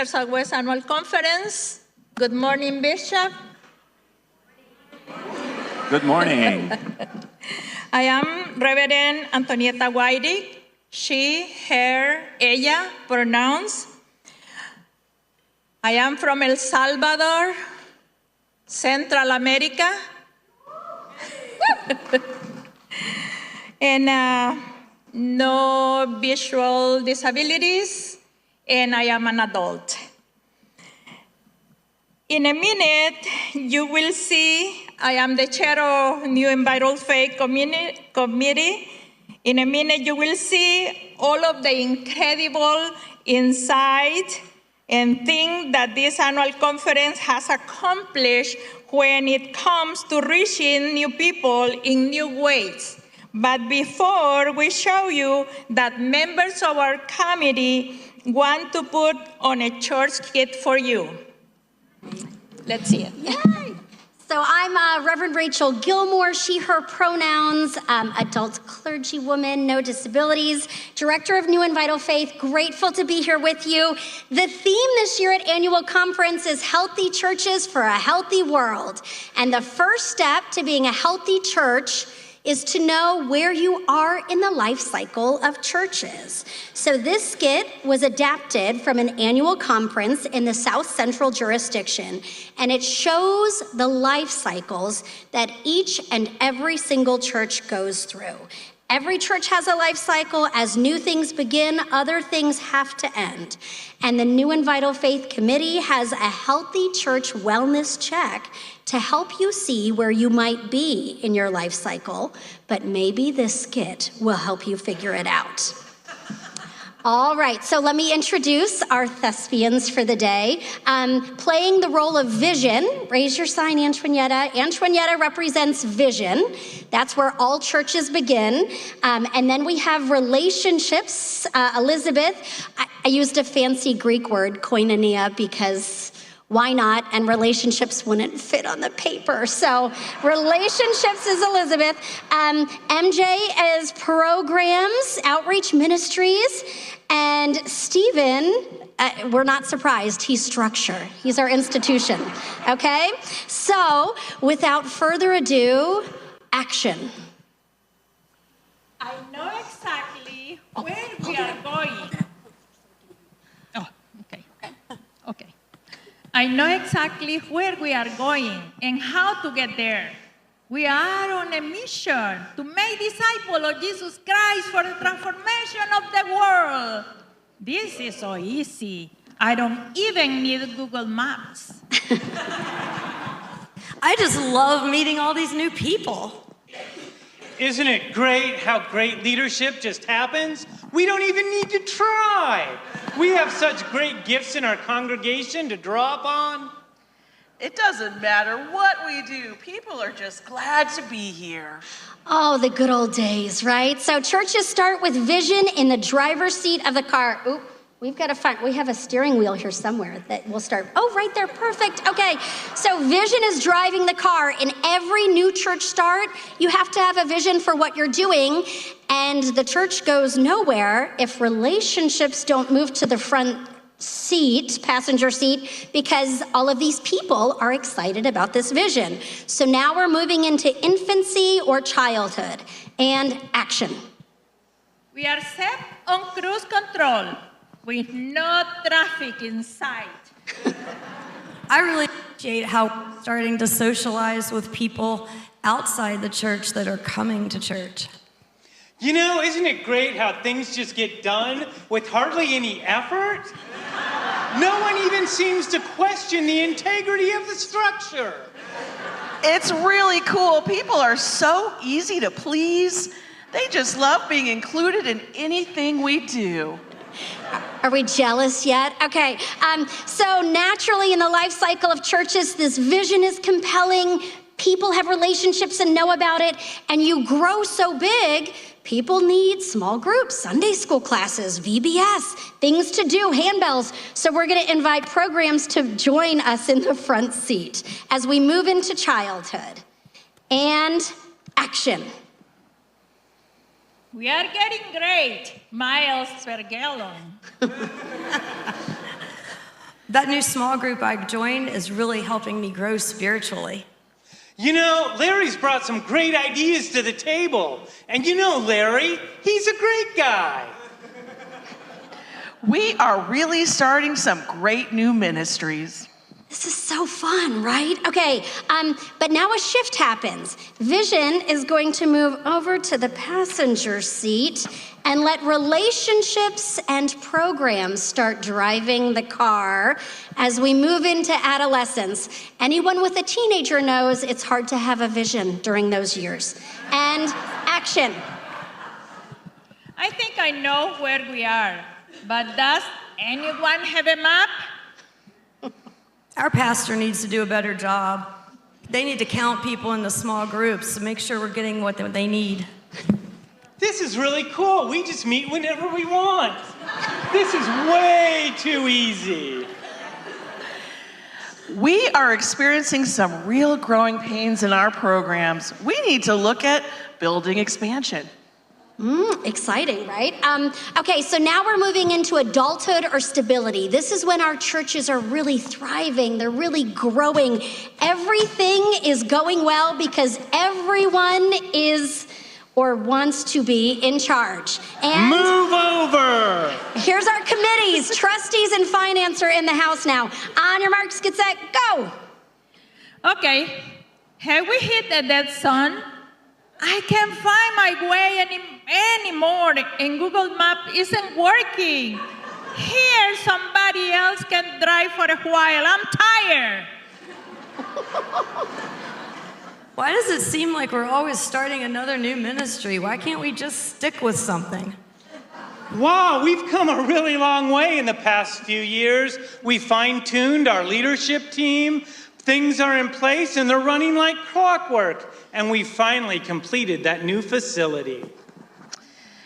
Southwest Annual Conference. Good morning, Bishop. Good morning. I am Reverend Antonieta Whitey. She, her, ella pronouns. I am from El Salvador, Central America. And no visual disabilities, and I am an adult. In a minute, you will see I am the chair of New and Vital Faith Committee. In a minute, you will see all of the incredible insight and things that this annual conference has accomplished when it comes to reaching new people in new ways. But before we show you that members of our committee want to put on a church skit for you. Let's see it. Yay! So I'm Reverend Rachel Gilmore, she, her pronouns, adult clergywoman, no disabilities, director of New and Vital Faith, grateful to be here with you. The theme this year at Annual Conference is Healthy Churches for a Healthy World. And the first step to being a healthy church is to know where you are in the life cycle of churches. So this skit was adapted from an annual conference in the South Central jurisdiction, and it shows the life cycles that each and every single church goes through. Every church has a life cycle. As new things begin, other things have to end. And the New and Vital Faith Committee has a healthy church wellness check to help you see where you might be in your life cycle, but maybe this skit will help you figure it out. All right, so let me introduce our thespians for the day. Playing the role of Vision, raise your sign, Antonietta. Antonietta represents Vision. That's where all churches begin. And then we have relationships. Elizabeth, I used a fancy Greek word, koinonia, because why not? And relationships wouldn't fit on the paper. So relationships is Elizabeth. MJ is programs, outreach ministries. And Stephen, we're not surprised, he's structure. He's our institution, okay? So without further ado, action. I know exactly where we are going. Oh, okay. Okay. I know exactly where we are going and how to get there. We are on a mission to make disciples of Jesus Christ for the transformation of the world. This is so easy. I don't even need Google Maps. I just love meeting all these new people. Isn't it great how great leadership just happens? We don't even need to try. We have such great gifts in our congregation to draw upon. It doesn't matter what we do. People are just glad to be here. Oh, the good old days, right? So churches start with Vision in the driver's seat of the car. Oop, we have a steering wheel here somewhere that will start. Oh, right there, perfect. Okay, so Vision is driving the car. In every new church start, you have to have a vision for what you're doing, and the church goes nowhere if relationships don't move to the front seat, passenger seat, because all of these people are excited about this vision. So now we're moving into infancy or childhood, and action. We are set on cruise control with no traffic in sight. I really appreciate how we're starting to socialize with people outside the church that are coming to church. You know, isn't it great how things just get done with hardly any effort? No one even seems to question the integrity of the structure. It's really cool. People are so easy to please. They just love being included in anything we do. Are we jealous yet? Okay, so naturally in the life cycle of churches, this vision is compelling. People have relationships and know about it, and you grow so big, people need small groups, Sunday school classes, VBS, things to do, handbells. So we're gonna invite programs to join us in the front seat as we move into childhood. And action. We are getting great miles per gallon. That new small group I joined is really helping me grow spiritually. You know, Larry's brought some great ideas to the table. And you know Larry, he's a great guy. We are really starting some great new ministries. This is so fun, right? Okay, but now a shift happens. Vision is going to move over to the passenger seat and let relationships and programs start driving the car as we move into adolescence. Anyone with a teenager knows it's hard to have a vision during those years. And action. I think I know where we are, but does anyone have a map? Our pastor needs to do a better job. They need to count people in the small groups to make sure we're getting what they need. This is really cool. We just meet whenever we want. This is way too easy. We are experiencing some real growing pains in our programs. We need to look at building expansion. Exciting, right? Okay, so now we're moving into adulthood or stability. This is when our churches are really thriving. They're really growing. Everything is going well because everyone is or wants to be in charge. And move over. Here's our committees. Trustees and finance are in the house now. On your marks, get set, go. Okay, have we hit the dead zone? I can't find my way anymore, and Google Map isn't working. Here, somebody else can drive for a while. I'm tired. Why does it seem like we're always starting another new ministry? Why can't we just stick with something? Wow, we've come a really long way in the past few years. We fine-tuned our leadership team. Things are in place and they're running like clockwork. And we finally completed that new facility.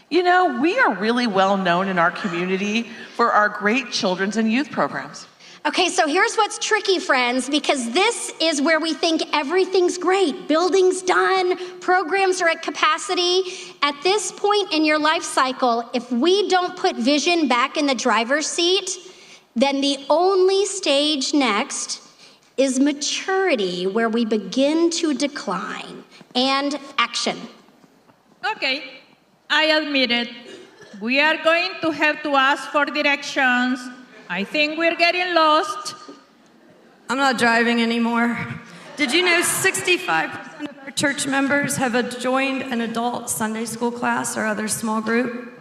You know, we are really well known in our community for our great children's and youth programs. Okay, so here's what's tricky, friends, because this is where we think everything's great. Building's done, programs are at capacity. At this point in your life cycle, if we don't put vision back in the driver's seat, then the only stage next is maturity, where we begin to decline. And action. Okay, I admit it. We are going to have to ask for directions. I think we're getting lost. I'm not driving anymore. Did you know 65% of our church members have joined an adult Sunday school class or other small group?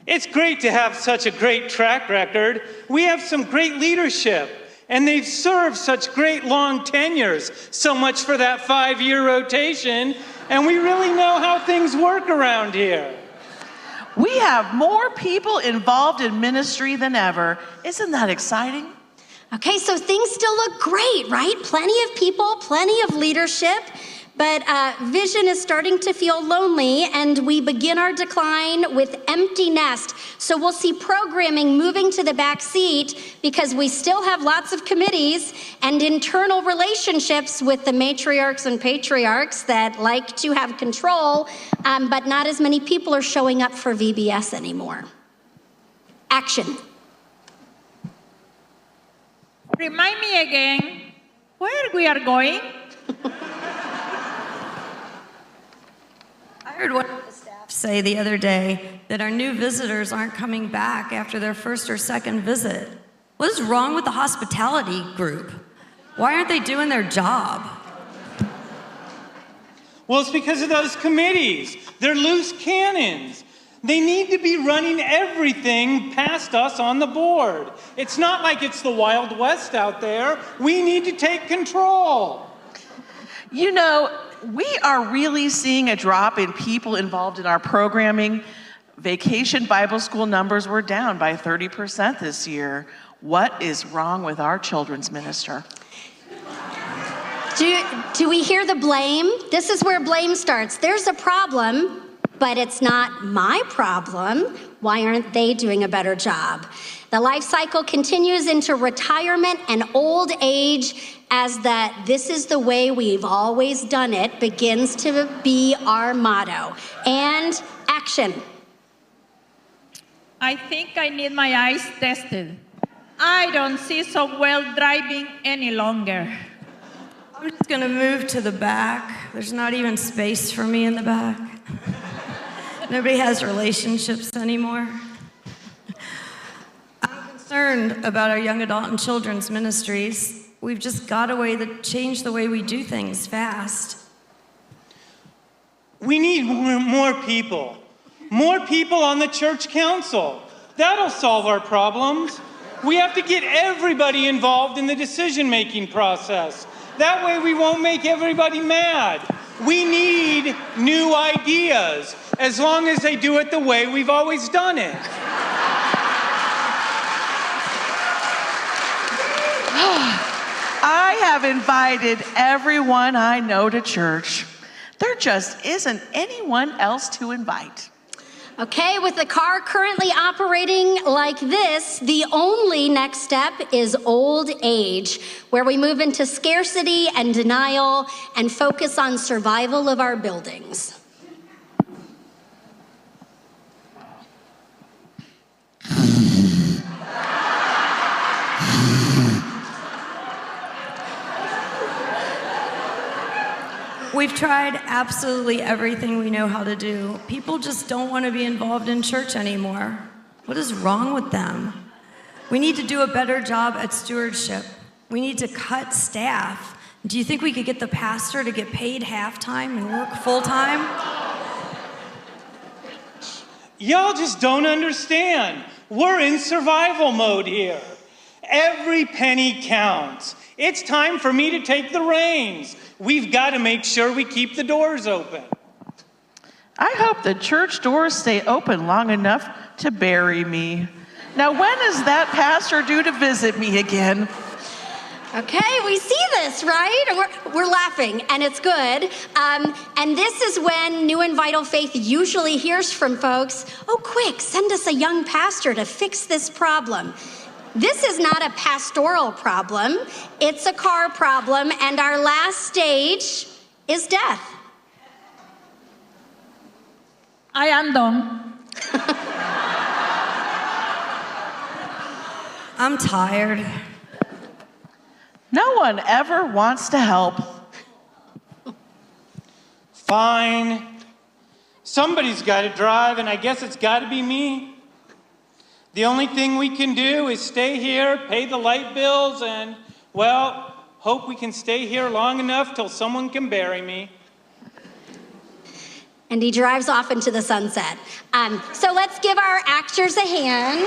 It's great to have such a great track record. We have some great leadership, and they've served such great long tenures. So much for that 5-year rotation, and we really know how things work around here. We have more people involved in ministry than ever. Isn't that exciting? Okay, so things still look great, right? Plenty of people, plenty of leadership, but vision is starting to feel lonely, and we begin our decline with empty nest. So we'll see programming moving to the back seat because we still have lots of committees and internal relationships with the matriarchs and patriarchs that like to have control, but not as many people are showing up for VBS anymore. Action. Remind me again where we are going. I heard one of the staff say the other day that our new visitors aren't coming back after their first or second visit. What is wrong with the hospitality group? Why aren't they doing their job? Well, it's because of those committees. They're loose cannons. They need to be running everything past us on the board. It's not like it's the Wild West out there. We need to take control. You know, we are really seeing a drop in people involved in our programming. Vacation Bible school numbers were down by 30% this year. What is wrong with our children's minister? Do we hear the blame? This is where blame starts. There's a problem, but it's not my problem. Why aren't they doing a better job? The life cycle continues into retirement and old age as that this is the way we've always done it begins to be our motto. And action. I think I need my eyes tested. I don't see so well driving any longer. I'm just gonna move to the back. There's not even space for me in the back. Nobody has relationships anymore. I'm concerned about our young adult and children's ministries. We've just got to change the way we do things fast. We need more people. More people on the church council. That'll solve our problems. We have to get everybody involved in the decision-making process. That way we won't make everybody mad. We need new ideas, as long as they do it the way we've always done it. I have invited everyone I know to church. There just isn't anyone else to invite. Okay, with the car currently operating like this, the only next step is old age, where we move into scarcity and denial and focus on survival of our buildings. We've tried absolutely everything we know how to do. People just don't want to be involved in church anymore. What is wrong with them? We need to do a better job at stewardship. We need to cut staff. Do you think we could get the pastor to get paid half-time and work full-time? Y'all just don't understand. We're in survival mode here. Every penny counts. It's time for me to take the reins. We've got to make sure we keep the doors open. I hope the church doors stay open long enough to bury me. Now, when is that pastor due to visit me again? Okay, we see this, right? We're laughing, and it's good. And this is when New and Vital Faith usually hears from folks, oh, quick, send us a young pastor to fix this problem. This is not a pastoral problem, it's a car problem, and our last stage is death. I am done. I'm tired. No one ever wants to help. Fine. Somebody's got to drive, and I guess it's got to be me. The only thing we can do is stay here, pay the light bills, and, well, hope we can stay here long enough till someone can bury me. And he drives off into the sunset. So let's give our actors a hand.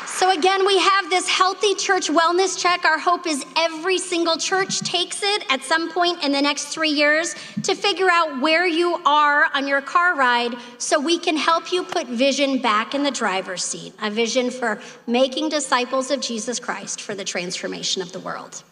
So again, we have this healthy church wellness check. Our hope is every single church takes it at some point in the next 3 years to figure out where you are on your car ride so we can help you put vision back in the driver's seat, a vision for making disciples of Jesus Christ for the transformation of the world.